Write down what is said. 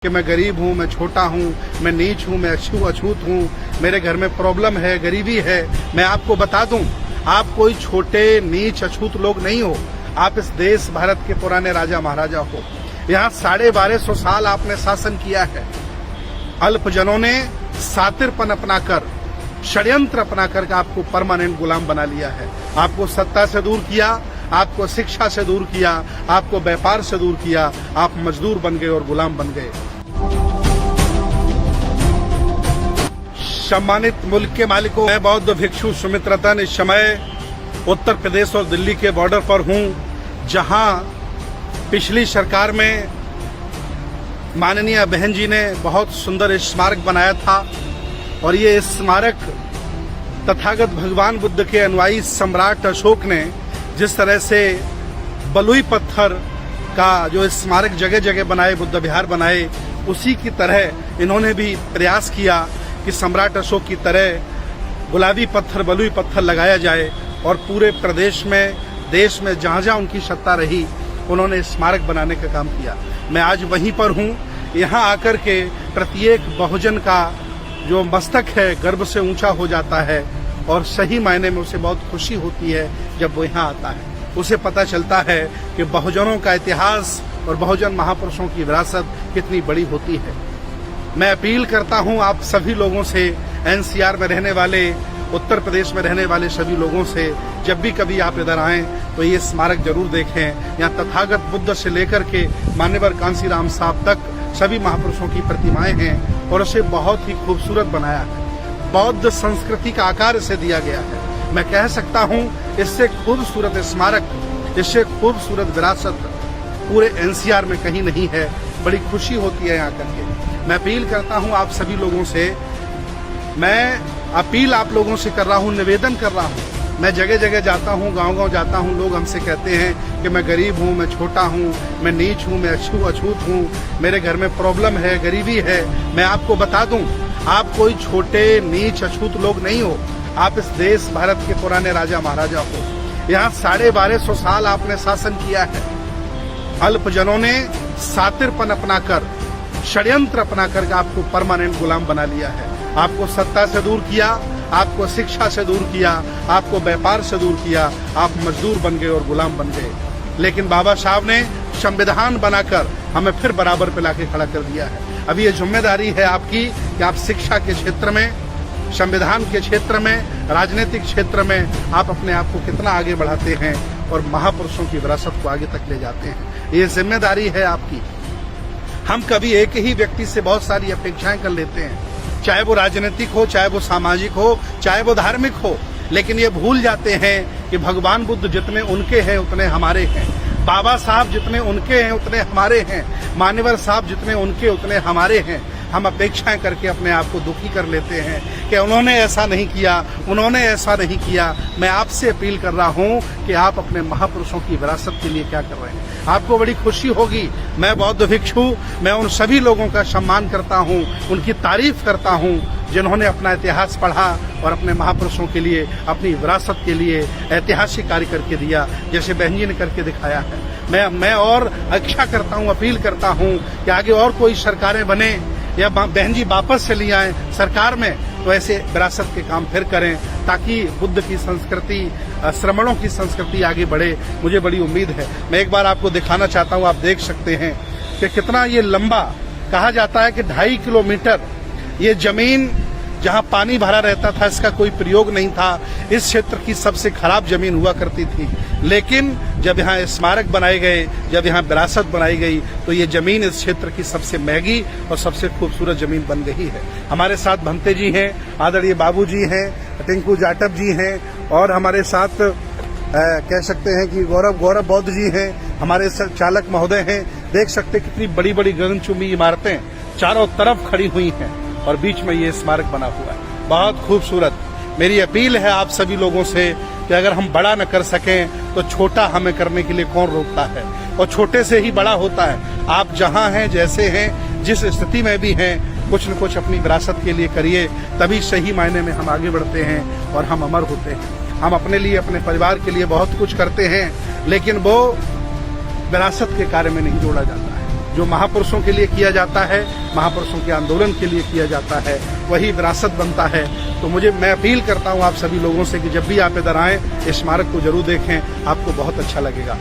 कि मैं गरीब हूँ, मैं छोटा हूँ, मैं नीच हूँ, मैं अछूत हूँ, मेरे घर में प्रॉब्लम है, गरीबी है। मैं आपको बता दूं, आप कोई छोटे नीच अछूत लोग नहीं हो। आप इस देश भारत के पुराने राजा महाराजा हो। यहाँ 1250 साल आपने शासन किया है। अल्पजनों ने सातिरपन अपनाकर, षड्यंत्र अपनाकर आपको परमानेंट गुलाम बना लिया है। आपको सत्ता से दूर किया, आपको शिक्षा से दूर किया, आपको व्यापार से दूर किया, आप मजदूर बन गए और गुलाम बन गए। सम्मानित मुल्क के मालिकों, मैं बौद्ध भिक्षु सुमित रतन इस समय उत्तर प्रदेश और दिल्ली के बॉर्डर पर हूं, जहां पिछली सरकार में माननीय बहन जी ने बहुत सुंदर स्मारक बनाया था। और ये स्मारक तथागत भगवान बुद्ध के अनुयायी सम्राट अशोक ने जिस तरह से बलुई पत्थर का जो स्मारक जगह जगह बनाए, बुद्ध विहार बनाए, उसी की तरह इन्होंने भी प्रयास किया कि सम्राट अशोक की तरह गुलाबी पत्थर, बलुई पत्थर लगाया जाए। और पूरे प्रदेश में, देश में जहां जहां उनकी सत्ता रही, उन्होंने स्मारक बनाने का काम किया। मैं आज वहीं पर हूं। यहां आकर के प्रत्येक बहुजन का जो मस्तक है गर्व से ऊंचा हो जाता है और सही मायने में उसे बहुत खुशी होती है जब वो यहाँ आता है। उसे पता चलता है कि बहुजनों का इतिहास और बहुजन महापुरुषों की विरासत कितनी बड़ी होती है। मैं अपील करता हूँ आप सभी लोगों से, एनसीआर में रहने वाले, उत्तर प्रदेश में रहने वाले सभी लोगों से, जब भी कभी आप इधर आएं तो ये स्मारक जरूर देखें। यहाँ तथागत बुद्ध से लेकर के मान्यवर कांसीराम साहब तक सभी महापुरुषों की प्रतिमाएं हैं और उसे बहुत ही खूबसूरत बनाया है। बौद्ध संस्कृति का आकार इसे दिया गया है। मैं कह सकता हूँ इससे खूबसूरत स्मारक, इससे खूबसूरत विरासत पूरे एनसीआर में कहीं नहीं है। बड़ी खुशी होती है यहाँ करके। मैं अपील करता हूँ आप सभी लोगों से, मैं अपील आप लोगों से कर रहा हूँ, निवेदन कर रहा हूँ। मैं जगह जगह जाता हूँ, गांव-गांव जाता हूँ, लोग हमसे कहते हैं कि मैं गरीब हूँ, मैं छोटा हूँ, मैं नीच हूँ, मैं अछूत हूँ, मेरे घर में प्रॉब्लम है, गरीबी है। मैं आपको बता दूं, आप कोई छोटे नीच अछूत लोग नहीं हो। आप इस देश भारत के पुराने राजा महाराजा हो। यहाँ 1250 साल आपने शासन किया है। अल्पजनों ने सातिरपन अपनाकर, षड्यंत्र अपनाकर आपको परमानेंट गुलाम बना लिया है। आपको सत्ता से दूर किया, आपको शिक्षा से दूर किया, आपको व्यापार से दूर किया, आप मजदूर बन गए और गुलाम बन गए। लेकिन बाबा साहब ने संविधान बनाकर हमें फिर बराबर पे लाके खड़ा कर दिया है। अब ये जिम्मेदारी है आपकी कि आप शिक्षा के क्षेत्र में, संविधान के क्षेत्र में, राजनीतिक क्षेत्र में आप अपने आप को कितना आगे बढ़ाते हैं और महापुरुषों की विरासत को आगे तक ले जाते हैं। ये जिम्मेदारी है आपकी। हम कभी एक ही व्यक्ति से बहुत सारी अपेक्षाएं कर लेते हैं, चाहे वो राजनीतिक हो, चाहे वो सामाजिक हो, चाहे वो धार्मिक हो, लेकिन ये भूल जाते हैं कि भगवान बुद्ध जितने उनके हैं उतने हमारे हैं। बाबा साहब जितने उनके हैं उतने हमारे हैं। मान्यवर साहब जितने उनके उतने हमारे हैं। हम अपेक्षाएं करके अपने आप को दुखी कर लेते हैं कि उन्होंने ऐसा नहीं किया, उन्होंने ऐसा नहीं किया। मैं आपसे अपील कर रहा हूं कि आप अपने महापुरुषों की विरासत के लिए क्या कर रहे हैं। आपको बड़ी खुशी होगी। मैं बौद्ध भिक्षु, मैं उन सभी लोगों का सम्मान करता हूं, उनकी तारीफ करता हूं जिन्होंने अपना इतिहास पढ़ा और अपने महापुरुषों के लिए, अपनी विरासत के लिए ऐतिहासिक कार्य करके दिया, जैसे बहन जी ने करके दिखाया है। मैं और इच्छा करता हूं, अपील करता हूं कि आगे और कोई सरकारें बने या बहन जी वापस चली आए सरकार में, तो ऐसे विरासत के काम फिर करें ताकि बुद्ध की संस्कृति, श्रमणों की संस्कृति आगे बढ़े। मुझे बड़ी उम्मीद है। मैं एक बार आपको दिखाना चाहता हूं। आप देख सकते हैं कि कितना ये लंबा, कहा जाता है कि 2.5 किलोमीटर ये जमीन जहां पानी भरा रहता था, इसका कोई प्रयोग नहीं था। इस क्षेत्र की सबसे खराब जमीन हुआ करती थी। लेकिन जब यहाँ स्मारक बनाए गए, जब यहाँ विरासत बनाई गई, तो ये जमीन इस क्षेत्र की सबसे महंगी और सबसे खूबसूरत जमीन बन गई है। हमारे साथ भंते जी हैं, आदरणीय बाबू जी हैं, टिंकू जाटव जी हैं और हमारे साथ कह सकते हैं कि गौरव बौद्ध जी हैं, हमारे चालक महोदय हैं। देख सकते कितनी बड़ी बड़ी गगनचुंबी इमारतें चारों तरफ खड़ी हुई हैं और बीच में ये स्मारक बना हुआ है, बहुत खूबसूरत। मेरी अपील है आप सभी लोगों से कि अगर हम बड़ा न कर सकें तो छोटा हमें करने के लिए कौन रोकता है, और छोटे से ही बड़ा होता है। आप जहां हैं, जैसे हैं, जिस स्थिति में भी हैं, कुछ न कुछ अपनी विरासत के लिए करिए, तभी सही मायने में हम आगे बढ़ते हैं और हम अमर होते हैं। हम अपने लिए, अपने परिवार के लिए बहुत कुछ करते हैं, लेकिन वो विरासत के कार्य में नहीं जोड़ा जाता है। जो महापुरुषों के लिए किया जाता है, महापुरुषों के आंदोलन के लिए किया जाता है, वही विरासत बनता है। तो मैं अपील करता हूँ आप सभी लोगों से कि जब भी आप इधर आएँ, इस स्मारक को जरूर देखें, आपको बहुत अच्छा लगेगा।